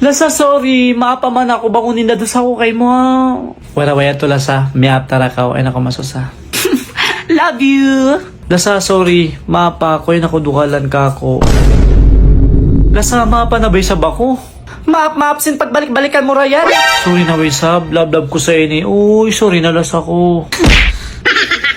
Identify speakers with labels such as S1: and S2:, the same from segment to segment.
S1: Lasa, sorry. Maapaman ako. Bangunin na dos ako kay mo. Wala to, Lasa. May aptara ka. Ay, nako masusa. Love you. Lasa, sorry. Maapa ako. Ay, nako dukalan ka ako. Lasa, maapa na ba sa bako? Maap, sin pagbalik-balikan mo, Ryan. Sorry na, Sab. Love ko sa ini. Uy, sorry na, Lasa ko.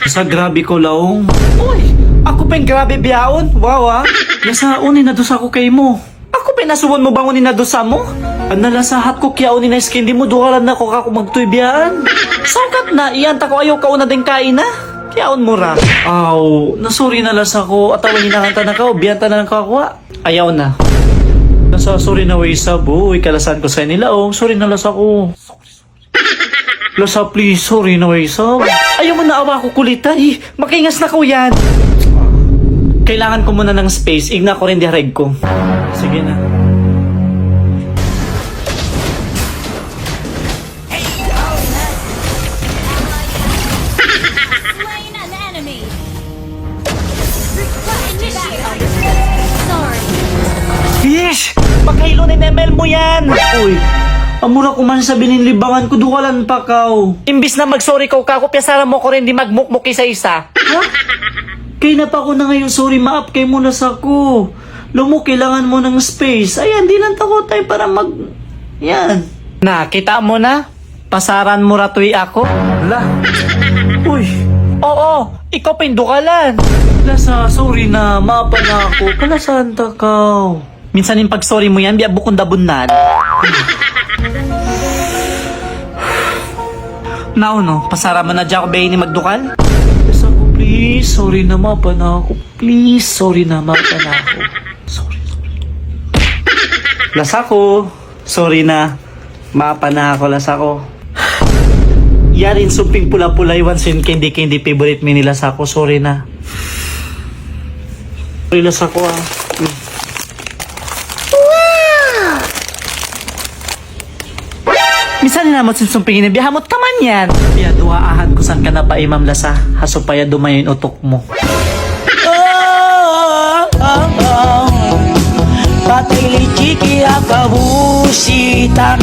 S1: Lasa, grabe ko laong. Uy, ako pa yung grabe biyaon. Wow, Lasa, unin na dos ako kay mo. Ako pinasuwon mo bang unin na dosa mo? Ang nalasahat ko kaya unin na skin di mo dukalan na ko kako magtuybiyaan. Sakat na, iyan ta ko ayaw ka una din kain na. Kiyaon mo ra. Aw, nasuri na lasa ko. Atawan hinakanta na ka, biyanta na lang kakwa. Ayaw na. Lasa, sorry na Sab. Uy, kalasan ko sa nila. Oh, sorry na lasa ko. Lasa, please, sorry na Sab. Ayaw mo na awa ko kulitan. Makingas na ko yan. Kailangan ko muna ng space. Igna ko rin dihareg ko. Sige na. Yeesh! Pagkailo ni ML mo yan! Uy, amura ko man sa bininlibangan ko, dukalan pa kaw. Imbis na mag-sorry ka ako, piyasara mo ko rin di magmukmuk isa-isa. Ha? Kaya na pa ako na ngayon, sorry, maap kay mo na sa ko. Lumo, kailangan mo ng space. Ayan, di lang takot tayo para Yan. Nakita mo na? Pasaran mo ratoy ako? La. Uy. Oo, ikaw pindukalan. Lasa, sorry na, maapa na ako. Kalasan ta kaw. Minsan yung pag-sorry mo yan, biya bukong dabunan. Now, no, pasara mo na dyan ako bayi ni magdukal? Please, sorry na, mapa na ako. Please, sorry na, mapa na ako. Sorry. Lasako, sorry na. Mapa na ako, Lasako. Yarin sumping pula-pulay once yun candy favorite mi ni Lasako. Sorry na. Sorry, Lasako Misan na mo sumpingin na bihamot ka man yan. Kaya duwaahan ko saan ka na pa imam Lasa. Haso pa ya dumayin utok mo. Patay lichiki akabusita